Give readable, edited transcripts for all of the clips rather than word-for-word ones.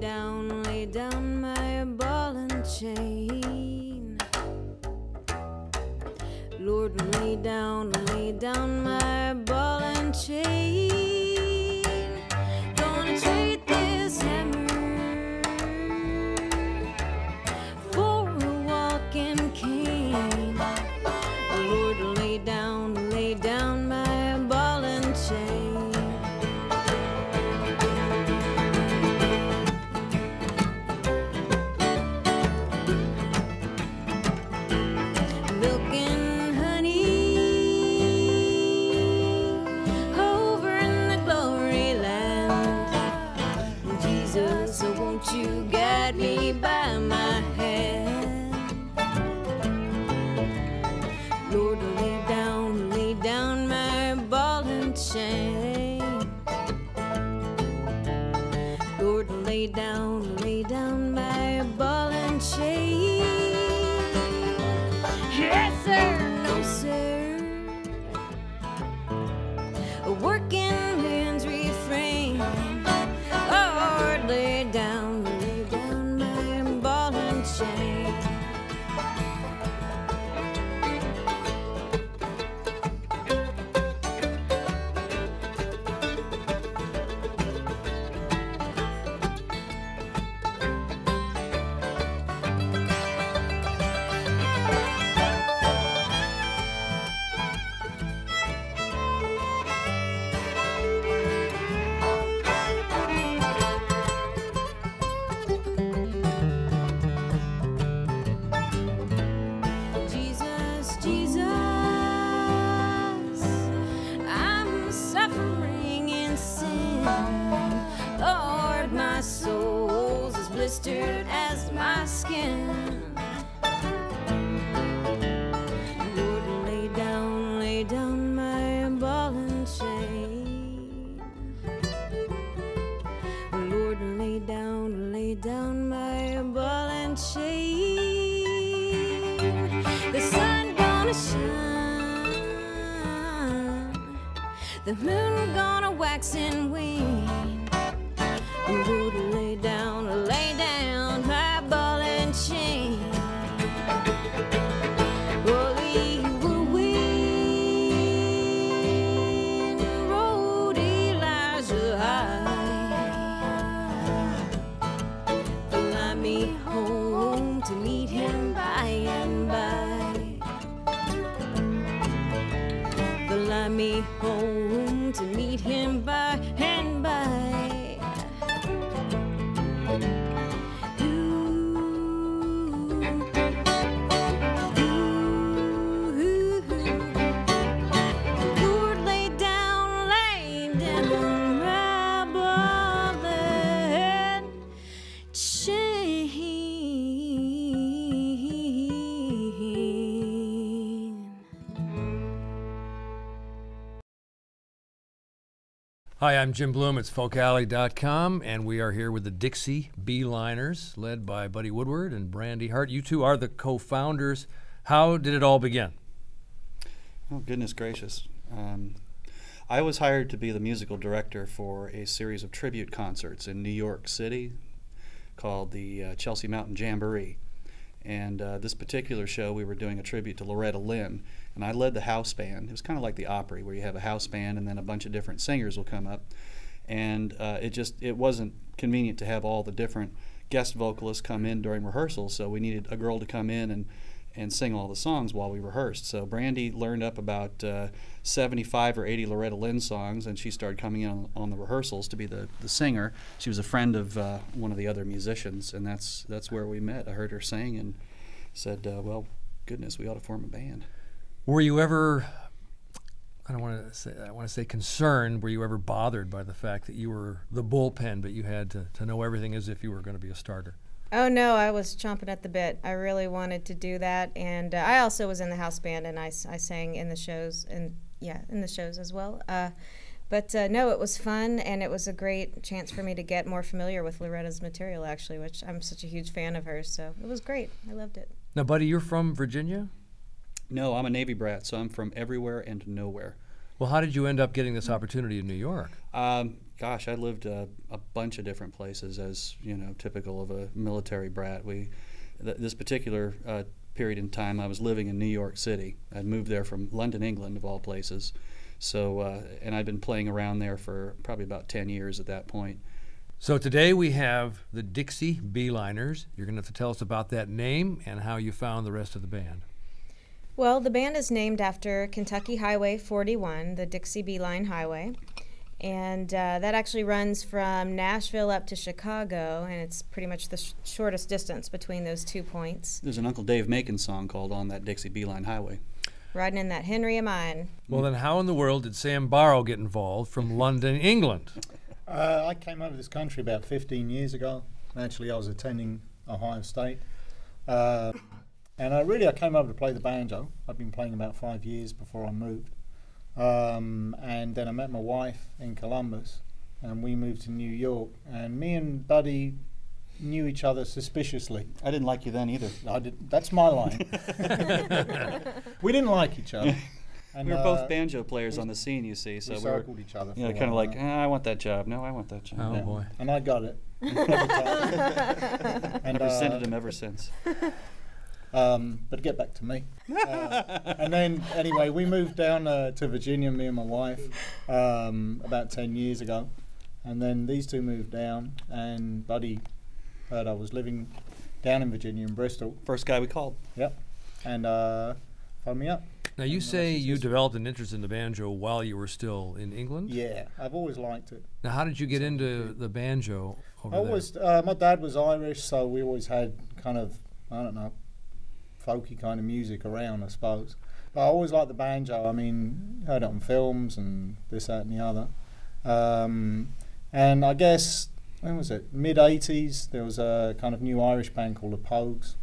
lay down my ball and chain. Lord, lay down my ball and chain. Gonna trade this hammer for a walking cane. Lord, lay down my ball and chain. Milk and honey over in the glory land. Jesus, so won't you guide me by my hand? Lord, lay down my ball and chain. Lord, lay down my ball and chain. Yes, sir, no, sir. A working man's refrain. Lord, lay down my ball and chain. Jesus, Jesus, I'm suffering in sin. Lord, my soul's as blistered as my skin. Lord, lay down my ball and chain. Lord, lay down my ball and chain. The sun gonna shine, the moon gonna wax and wane. Lord, lay down my ball and chain. Holy wind rode Elijah high. Fly me home to meet him by and by. Fly me home to meet him by and by. Lord, lay down my ball and chain. Hi, I'm Jim Bloom. It's folkalley.com, and we are here with the Dixie Bee-Liners, led by Buddy Woodward and Brandy Hart. You two are the co-founders. How did it all begin? Oh, goodness gracious. I was hired to be the musical director for a series of tribute concerts in New York City called the Chelsea Mountain Jamboree. And this particular show, we were doing a tribute to Loretta Lynn, and I led the house band. It was kind of like the Opry, where you have a house band and then a bunch of different singers will come up. And it wasn't convenient to have all the different guest vocalists come in during rehearsals, so we needed a girl to come in and sing all the songs while we rehearsed. So Brandy learned up about 75 or 80 Loretta Lynn songs, and she started coming in on the rehearsals to be the singer. She was a friend of one of the other musicians, and that's where we met. I heard her sing and said, well, goodness, we ought to form a band. Were you ever, I want to say concerned, were you ever bothered by the fact that you were the bullpen, but you had to know everything as if you were going to be a starter? Oh no, I was chomping at the bit. I really wanted to do that, and I also was in the house band, and I sang in the shows, and in the shows as well. But no, it was fun, and it was a great chance for me to get more familiar with Loretta's material, actually, which I'm such a huge fan of hers, so it was great. I loved it. Now, Buddy, you're from Virginia? No, I'm a Navy brat, so I'm from everywhere and nowhere. Well, how did you end up getting this opportunity in New York? Gosh, I lived a bunch of different places, as you know, typical of a military brat. This particular period in time, I was living in New York City. I'd moved there from London, England, of all places. So, and I'd been playing around there for probably about 10 years at that point. So today we have the Dixie Bee-Liners. You're going to have to tell us about that name and how you found the rest of the band. Well, the band is named after Kentucky Highway 41, the Dixie Bee-Line Highway. And that actually runs from Nashville up to Chicago, and it's pretty much the shortest distance between those 2 points. There's an Uncle Dave Macon song called On That Dixie Bee-Line Highway. Riding in that Henry of mine. Well, then how in the world did Sam Barrow get involved from London, England? I came over this country about 15 years ago. Actually, I was attending Ohio State. And I came over to play the banjo. I'd been playing about 5 years before I moved. And then I met my wife in Columbus, and we moved to New York. And me and Buddy knew each other suspiciously. I didn't like you then either. That's my line. We didn't like each other. And we were both banjo players on the scene, you see. So we circled each other. You know, kind of like, I want that job. No, I want that job. Oh, boy. And I got it. And I've resented him ever since. But get back to me. And then, anyway, we moved down to Virginia, me and my wife, about 10 years ago. And then these two moved down, and Buddy heard I was living down in Virginia, in Bristol. First guy we called. Yep. And phoned me up. Now, you say you developed an interest in the banjo while you were still in England? Yeah, I've always liked it. Now, how did you get into the banjo over there? My dad was Irish, so we always had kind of, I don't know, folky kind of music around, I suppose. But I always liked the banjo. I mean, heard it on films and this, that, and the other. And I guess, when was it? Mid-80s, there was a kind of new Irish band called the Pogues,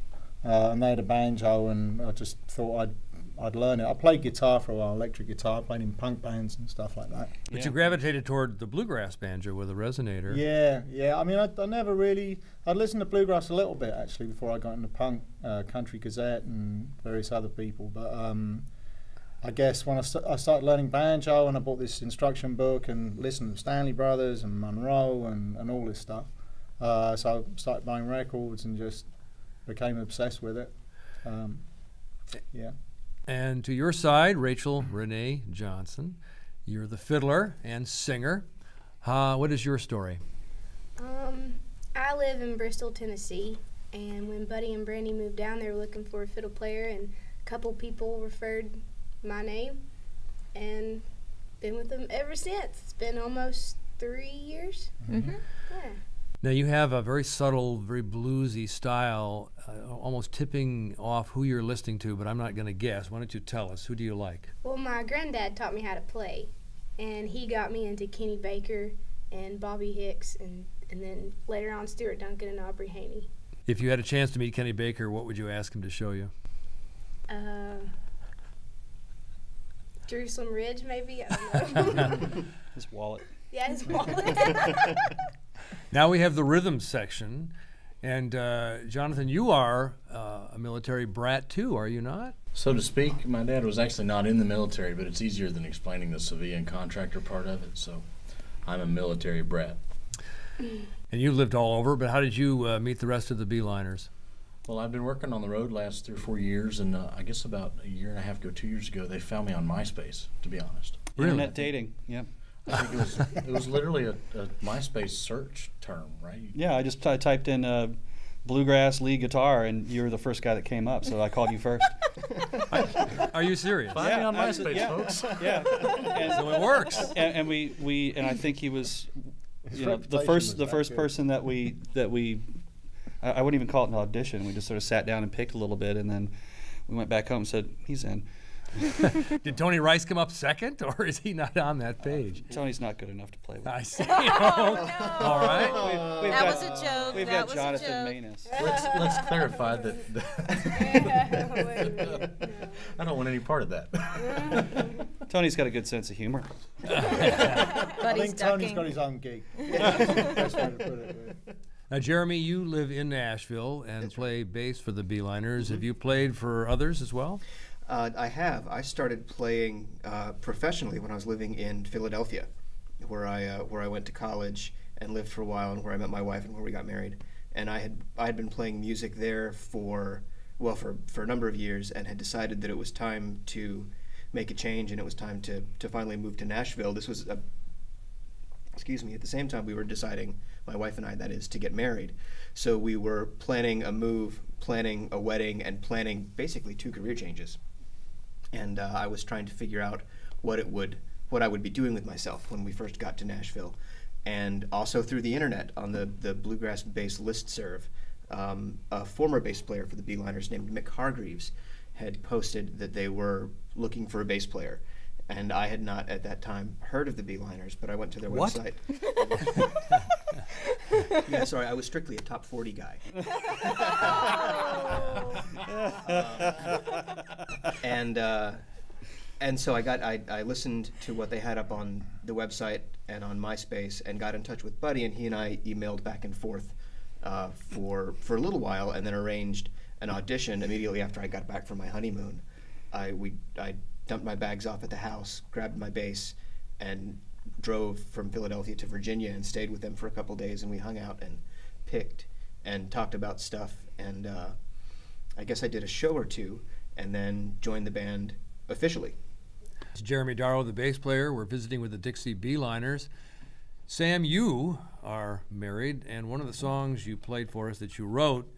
and they had a banjo, and I just thought I'd learn it. I played guitar for a while, electric guitar, played in punk bands and stuff like that. But you gravitated toward the bluegrass banjo with a resonator. Yeah. I mean, I never really... I'd listened to bluegrass a little bit, actually, before I got into punk, Country Gazette and various other people. But I guess when I started learning banjo, and I bought this instruction book and listened to Stanley Brothers and Monroe and all this stuff. So I started buying records and just became obsessed with it. Yeah. And to your side, Rachel Renee Johnson, you're the fiddler and singer. What is your story? I live in Bristol, Tennessee, and when Buddy and Brandy moved down, they were looking for a fiddle player, and a couple people referred my name, and been with them ever since. It's been almost 3 years. Mm-hmm. Yeah. Now, you have a very subtle, very bluesy style, almost tipping off who you're listening to, but I'm not going to guess. Why don't you tell us? Who do you like? Well, my granddad taught me how to play, and he got me into Kenny Baker and Bobby Hicks, and then later on Stuart Duncan and Aubrey Haney. If you had a chance to meet Kenny Baker, what would you ask him to show you? Jerusalem Ridge, maybe? I don't know. His wallet. Yeah, his wallet. Now we have the rhythm section. And Jonathan, you are a military brat too, are you not? So to speak. My dad was actually not in the military, but it's easier than explaining the civilian contractor part of it. So I'm a military brat. And you lived all over, but how did you meet the rest of the Bee-Liners? Well, I've been working on the road last 3 or 4 years, and I guess about a year and a half ago, 2 years ago, they found me on MySpace, to be honest. Really? Internet dating, yep. I think it was literally a MySpace search term, right? Yeah, I just typed in bluegrass lead guitar, and you were the first guy that came up, so I called you first. Are you serious? Find me on MySpace, folks. Yeah, So it works. and we I think he was, you know, the first person that we I wouldn't even call it an audition. We just sort of sat down and picked a little bit, and then we went back home and said, he's in. Did Tony Rice come up second, or is he not on that page? Tony's not good enough to play with. I see. Oh, no. All right. That was a joke. We've That got was a Jonathan joke. Manus. Let's clarify that. Wait a minute, no. I don't want any part of that. Tony's got a good sense of humor. I Buddy's think Tony's ducking. got his own gig. Best way to put it. Now, Jeremy, you live in Nashville and play bass for the Bee-Liners. Have you played for others as well? I have. I started playing professionally when I was living in Philadelphia. where I went to college and lived for a while, and where I met my wife and where we got married. And I had been playing music there for a number of years, and had decided that it was time to make a change, and it was time to finally move to Nashville. This was at the same time we were deciding, my wife and I, that is, to get married. So we were planning a move, planning a wedding, and planning basically 2 career changes. And I was trying to figure out what I would be doing with myself when we first got to Nashville. And also through the internet, on the bluegrass bass listserv, a former bass player for the Bee-Liners named Mick Hargreaves had posted that they were looking for a bass player. And I had not at that time heard of the Bee-Liners, but I went to their website. Yeah, sorry, I was strictly a top 40 guy. And so I listened to what they had up on the website and on MySpace, and got in touch with Buddy, and he and I emailed back and forth for a little while, and then arranged an audition immediately after I got back from my honeymoon. I dumped my bags off at the house, grabbed my bass, and drove from Philadelphia to Virginia and stayed with them for a couple days, and we hung out and picked and talked about stuff, and I guess I did a show or two, and then joined the band officially. It's Jeremy Darrow, the bass player. We're visiting with the Dixie Bee-Liners. Sam, you are married, and one of the songs you played for us that you wrote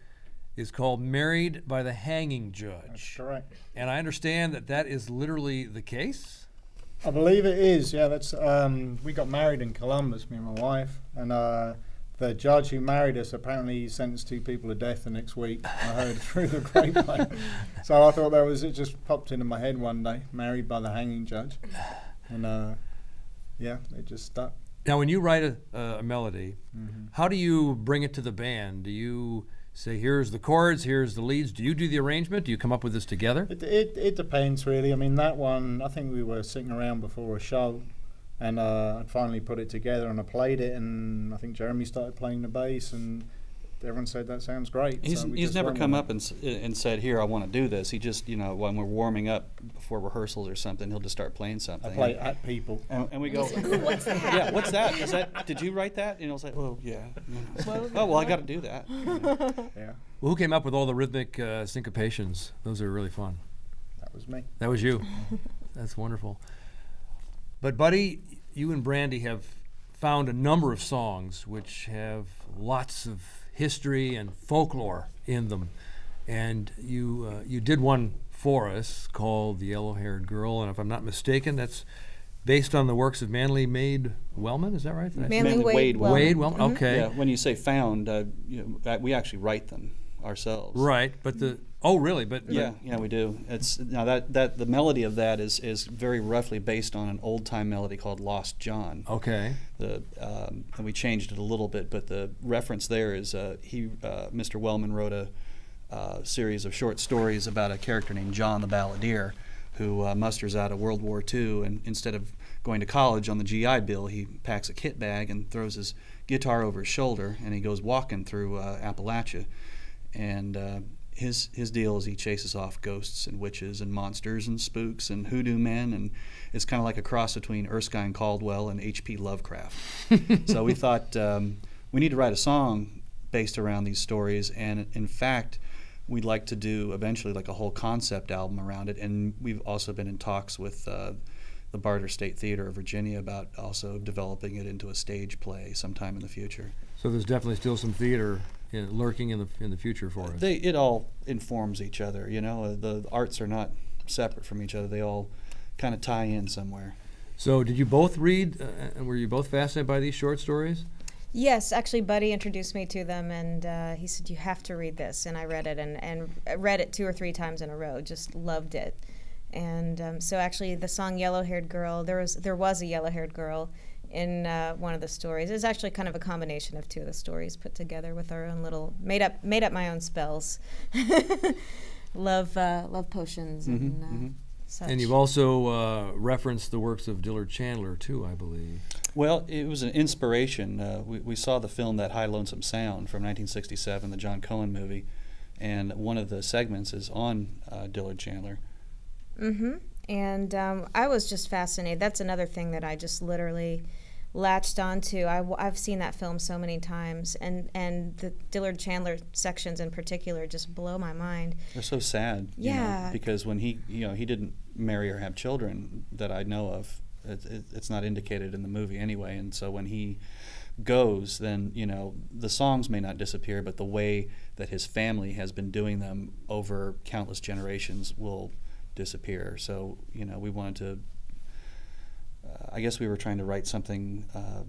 is called Married by the Hanging Judge. That's correct. And I understand that that is literally the case? I believe it is, yeah. That's we got married in Columbus, me and my wife, and the judge who married us apparently sentenced 2 people to death the next week. I heard through the grapevine. So I thought it just popped into my head one day, Married by the Hanging Judge. And yeah, it just stuck. Now, when you write a melody, how do you bring it to the band? Do you say, here's the chords, here's the leads? Do you do the arrangement? Do you come up with this together? It depends, really. I mean, that one, I think we were sitting around before a show, and I finally put it together, and I played it, and I think Jeremy started playing the bass, and everyone said that sounds great. He's never come up and said, here, I want to do this. He just, when we're warming up before rehearsals or something, he'll just start playing something. I play at people. And we go, What's that? Yeah, what's that? Did you write that? And I was like, well, yeah. Oh, well, I got to do that. Yeah. Well, who came up with all the rhythmic syncopations? Those are really fun. That was me. That was you. That's wonderful. But, Buddy, you and Brandy have found a number of songs which have lots of history and folklore in them. And you did one for us called The Yellow-Haired Girl, and if I'm not mistaken, that's based on the works of Manly Maid Wellman, is that right? Manly Wade Wellman. Wade Wellman, okay. Yeah, when you say found, we actually write them ourselves. Right, but Yeah, we do. It's now that the melody of that is very roughly based on an old time melody called Lost John. Okay. And we changed it a little bit, but the reference there is Mr. Wellman wrote a series of short stories about a character named John the Balladeer, who musters out of World War II, and instead of going to college on the GI Bill, he packs a kit bag and throws his guitar over his shoulder, and he goes walking through Appalachia, and his deal is he chases off ghosts and witches and monsters and spooks and hoodoo men, and it's kind of like a cross between Erskine Caldwell and H.P. Lovecraft. So we thought we need to write a song based around these stories, and in fact we'd like to do eventually like a whole concept album around it, and we've also been in talks with the Barter State Theater of Virginia about also developing it into a stage play sometime in the future. So there's definitely still some theater lurking in the future for us. It all informs each other, the arts are not separate from each other. They all kind of tie in somewhere. So did you both read, and were you both fascinated by these short stories? Yes, actually, Buddy introduced me to them, and he said, you have to read this. And I read it, and read it 2 or 3 times in a row, just loved it. And so actually the song Yellow-Haired Girl, there was a yellow-haired girl in one of the stories. It's actually kind of a combination of 2 of the stories put together with our own little, made up my own spells. love potions and such. And you've also referenced the works of Dillard Chandler, too, I believe. Well, it was an inspiration. We saw the film That High Lonesome Sound from 1967, the John Cohen movie, and one of the segments is on Dillard Chandler. And I was just fascinated. That's another thing that I just literally latched onto. I've seen that film so many times, and the Dillard Chandler sections in particular just blow my mind. They're so sad, you Yeah. know, because when he didn't marry or have children that I know of. It's not indicated in the movie anyway, and so when he goes, then, you know, the songs may not disappear, but the way that his family has been doing them over countless generations will disappear. So, you know, we wanted to, I guess we were trying to write something,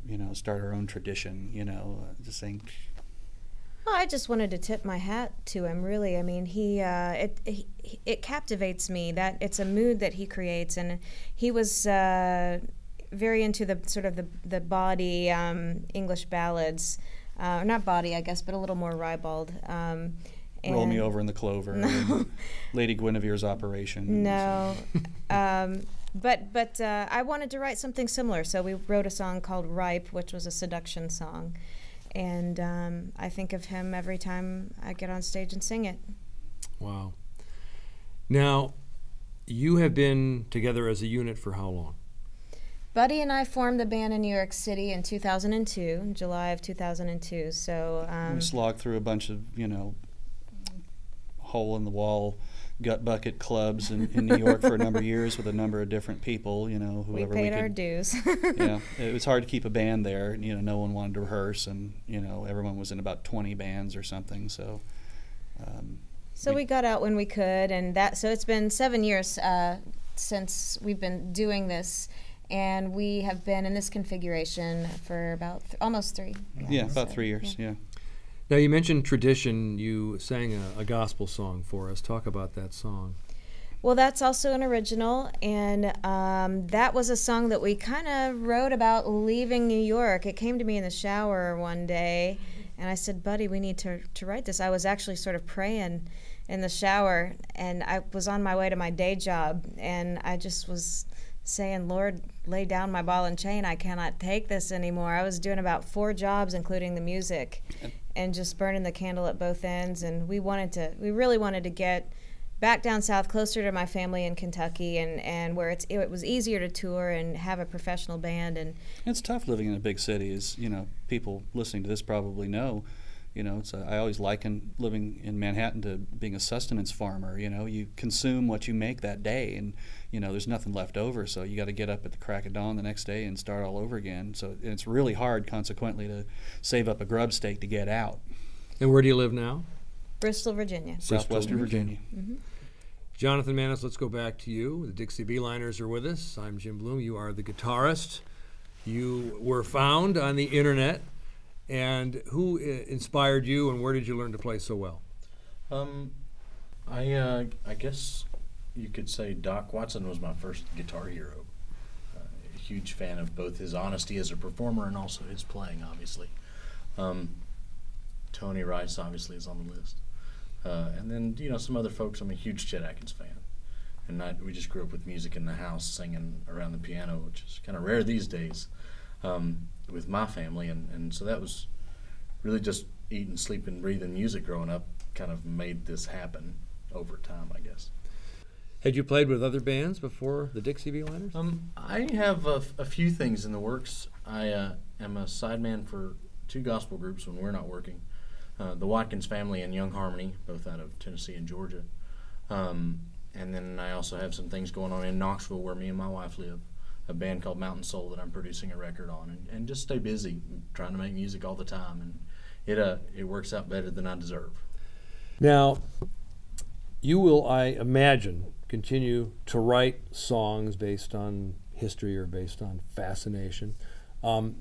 you know, start our own tradition, you know, just saying. Well, I just wanted to tip my hat to him, really. I mean, it captivates me that it's a mood that he creates, and he was very into the sort of the bawdy English ballads, or not bawdy, I guess, but a little more ribald. Roll Me Over in the Clover, and Lady Guinevere's Operation. No, but I wanted to write something similar, so we wrote a song called Ripe, which was a seduction song. And I think of him every time I get on stage and sing it. Wow. Now, you have been together as a unit for how long? Buddy and I formed the band in New York City in 2002, in July of 2002. So we slogged through a bunch of, you know, hole-in-the-wall gut bucket clubs in New York for a number of years with a number of different people, you know, whoever we paid our dues. Yeah, it was hard to keep a band there. You know, no one wanted to rehearse, and, you know, everyone was in about 20 bands or something. So, so we got out when we could, and so it's been 7 years since we've been doing this, and we have been in this configuration for about almost 3. Yeah, about 3 years. Yeah. Now, you mentioned tradition. You sang a gospel song for us. Talk about that song. Well, that's also an original, and that was a song that we kind of wrote about leaving New York. It came to me in the shower one day, and I said, Buddy, we need to write this. I was actually sort of praying in the shower, and I was on my way to my day job, and I just was saying, Lord, lay down my ball and chain. I cannot take this anymore. I was doing about 4 jobs, including the music, and just burning the candle at both ends. And we really wanted to get back down south, closer to my family in Kentucky, and where it was easier to tour and have a professional band. And it's tough living in a big city, as, you know, people listening to this probably know. You know, I always liken living in Manhattan to being a sustenance farmer. You know, you consume what you make that day, and, you know, there's nothing left over, so you got to get up at the crack of dawn the next day and start all over again. So it's really hard, consequently, to save up a grub stake to get out. And where do you live now? Bristol, Virginia. Southwestern Virginia. Mm-hmm. Jonathan Manis, let's go back to you. The Dixie Bee-Liners are with us. I'm Jim Bloom. You are the guitarist. You were found on the internet. And who inspired you, and where did you learn to play so well? I guess you could say Doc Watson was my first guitar hero. A huge fan of both his honesty as a performer and also his playing, obviously. Tony Rice, obviously, is on the list. And then, you know, some other folks. I'm a huge Chet Atkins fan. And we just grew up with music in the house, singing around the piano, which is kind of rare these days. With my family, and so that was really just eating, sleeping, breathing music growing up kind of made this happen over time, I guess. Had you played with other bands before the Dixie Bee-Liners? I have a few things in the works. I am a sideman for 2 gospel groups when we're not working. The Watkins Family and Young Harmony, both out of Tennessee and Georgia. And then I also have some things going on in Knoxville where me and my wife live. A band called Mountain Soul that I'm producing a record on, and just stay busy trying to make music all the time, and it works out better than I deserve. Now, you will, I imagine, continue to write songs based on history or based on fascination.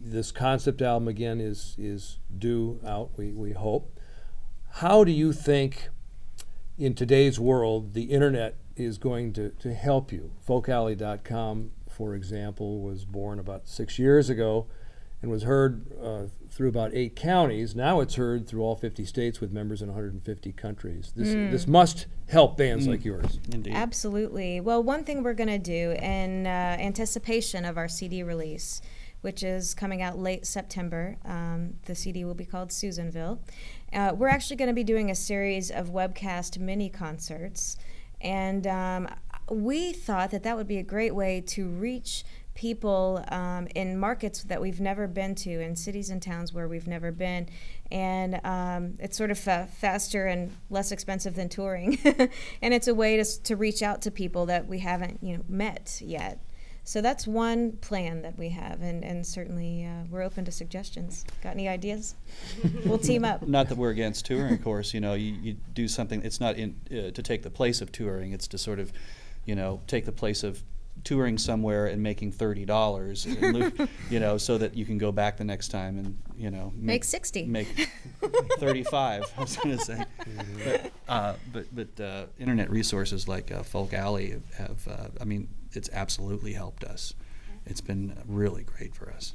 This concept album, again, is due out, we hope. How do you think, in today's world, the internet is going to help you? Folkalley.com, for example, was born about 6 years ago and was heard through about 8 counties. Now it's heard through all 50 states with members in 150 countries. This must help bands like yours. Indeed. Absolutely. Well, one thing we're going to do in anticipation of our CD release, which is coming out late September, the CD will be called Susanville. We're actually going to be doing a series of webcast mini concerts, and we thought that would be a great way to reach people in markets that we've never been to, in cities and towns where we've never been. And it's sort of faster and less expensive than touring. And it's a way to reach out to people that we haven't met yet. So that's one plan that we have, and certainly we're open to suggestions. Got any ideas? We'll team up. Not that we're against touring, of course. You do something. It's not to take the place of touring. It's to sort of, take the place of touring somewhere and making $30, so that you can go back the next time and make 60, make 35. I was going to say, but internet resources like Folk Alley have. It's absolutely helped us. It's been really great for us.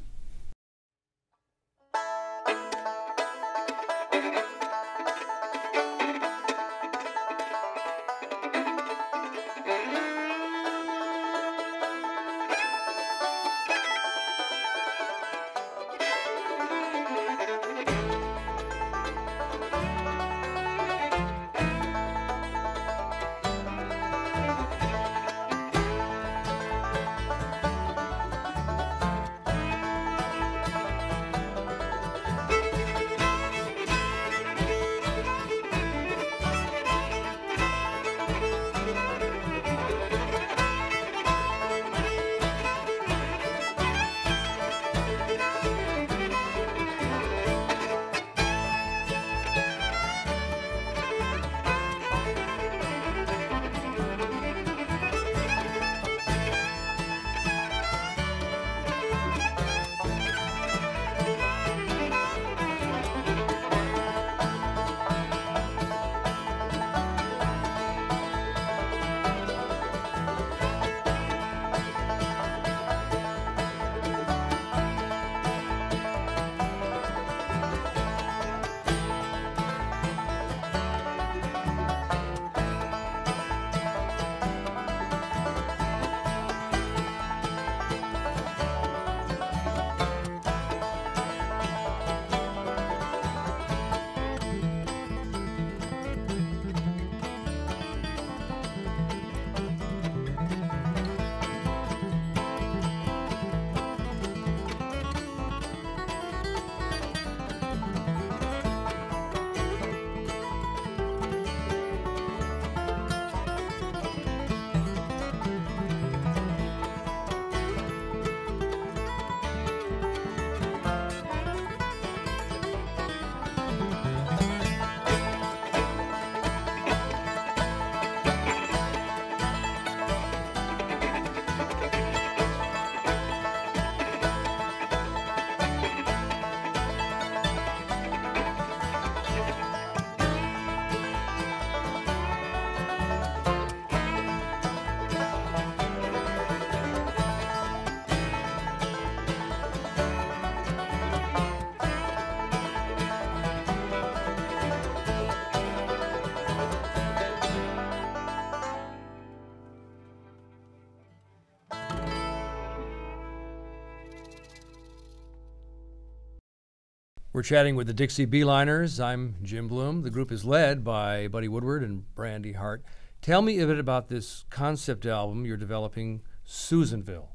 We're chatting with the Dixie Bee-Liners. I'm Jim Bloom. The group is led by Buddy Woodward and Brandy Hart. Tell me a bit about this concept album you're developing, Susanville.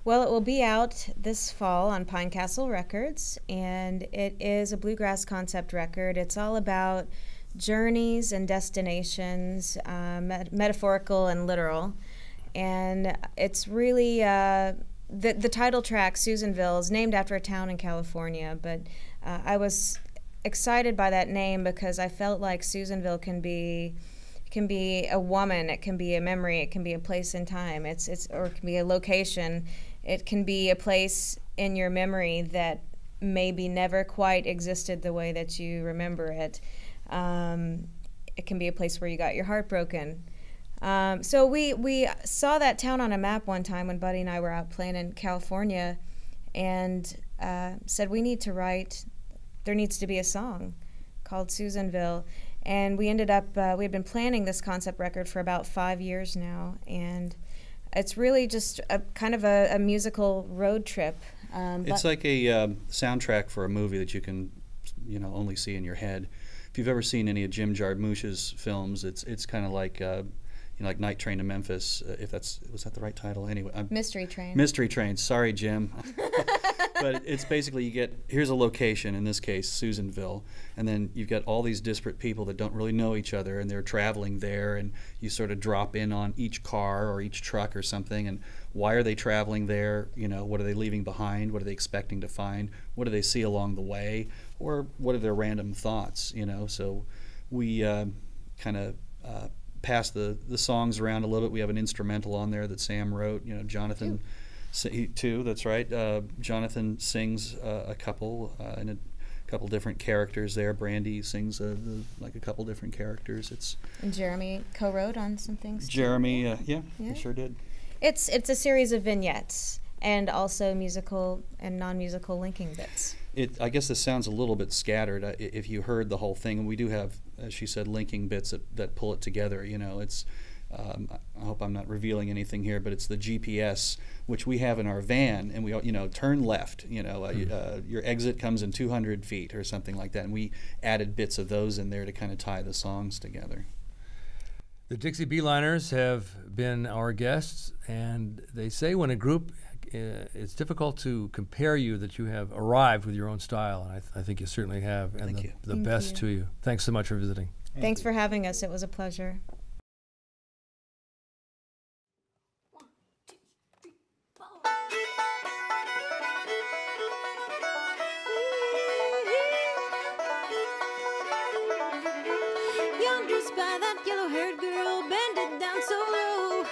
Well, it will be out this fall on Pine Castle Records, and it is a bluegrass concept record. It's all about journeys and destinations, metaphorical and literal. And it's really, the title track, Susanville, is named after a town in California, but I was excited by that name because I felt like Susanville can be a woman, it can be a memory, it can be a place in time, or it can be a location. It can be a place in your memory that maybe never quite existed the way that you remember it. It can be a place where you got your heart broken. So we saw that town on a map one time when Buddy and I were out playing in California, and said there needs to be a song called Susanville. And we ended up, we had been planning this concept record for about 5 years now, and it's really just a kind of a musical road trip. It's like a soundtrack for a movie that you can, only see in your head. If you've ever seen any of Jim Jarmusch's films, it's kind of like, you know, like Night Train to Memphis, if was that the right title? Anyway, Mystery Train. Mystery Train. Sorry, Jim. But it's basically here's a location, in this case, Susanville, and then you've got all these disparate people that don't really know each other, and they're traveling there, and you sort of drop in on each car or each truck or something, and why are they traveling there? You know, what are they leaving behind? What are they expecting to find? What do they see along the way? Or what are their random thoughts? You know, so we kind of pass the songs around a little bit. We have an instrumental on there that Sam wrote. You know, Jonathan. Two, that's right. Jonathan sings a couple in a couple different characters there. Brandy sings like a couple different characters. And Jeremy co-wrote on some things. Jeremy, yeah, he sure did. It's a series of vignettes and also musical and non-musical linking bits. I guess this sounds a little bit scattered. If you heard the whole thing, and we do have, as she said, linking bits that pull it together. You know, it's. I hope I'm not revealing anything here, but it's the GPS, which we have in our van, and we, you know, turn left, you know, your exit comes in 200 feet or something like that, and we added bits of those in there to kind of tie the songs together. The Dixie Bee-Liners have been our guests, and they say when a group, it's difficult to compare you, that you have arrived with your own style, and I think you certainly have, and Thank you. The best to you. Thanks so much for visiting. Thanks for having us. It was a pleasure. By that yellow-haired girl, bended down so low,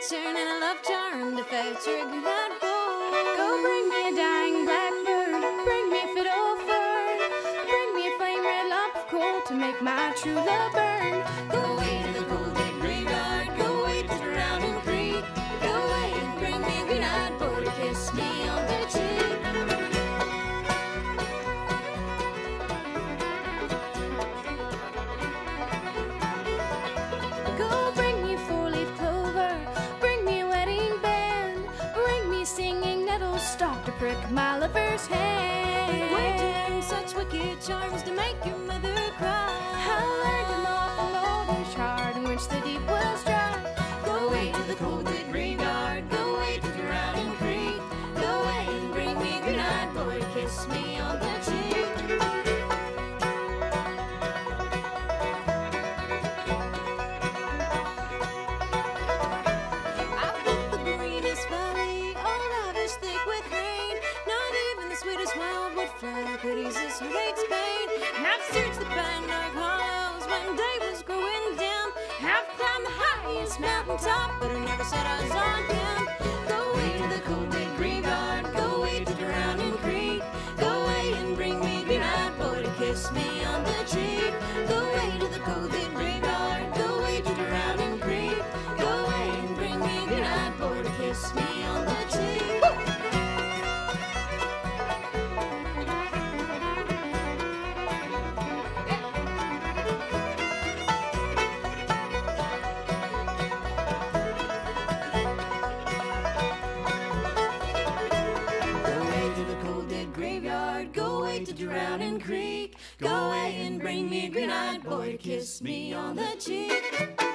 turning a love charm to fetch her good bow. Go bring me a dying blackbird, bring me a fiddle fern, bring me a flame red lump of coal to make my true love burn. Go away to the cold dead graveyard, go away to the drowning creek, go away and bring me a green-eyed boy to kiss me on the cheek. Go bring me a four-leaf clover, bring me a wedding band, bring me a singing nettle stalk to prick my lover's hand. Where'd you learn such wicked charms to make your mother cry? I learned them all from old Richard, in which the deep wells dry. Go away to the cold dead graveyard, go away to the drowning creek, go away and bring me a green-eyed boy to kiss me on the cheek. I've built the greenest valley, all lavish thick with rain. Not even the sweetest wildwood flower could ease this heartache's pain. And I've searched the pine dark hollows when day was growing dim. I've climbed the highest mountaintop, but I never set eyes on him. Go away to the cold dead graveyard, go away to the drowning creek, go away and bring me a green-eyed boy to kiss me on the cheek. Go away to the cold dead graveyard, go away to the drowning creek, go away and bring me a green-eyed boy to kiss me on the cheek. Go away to the cold dead graveyard, go away to drowning creek, go away and bring me a green-eyed boy to kiss me on the cheek.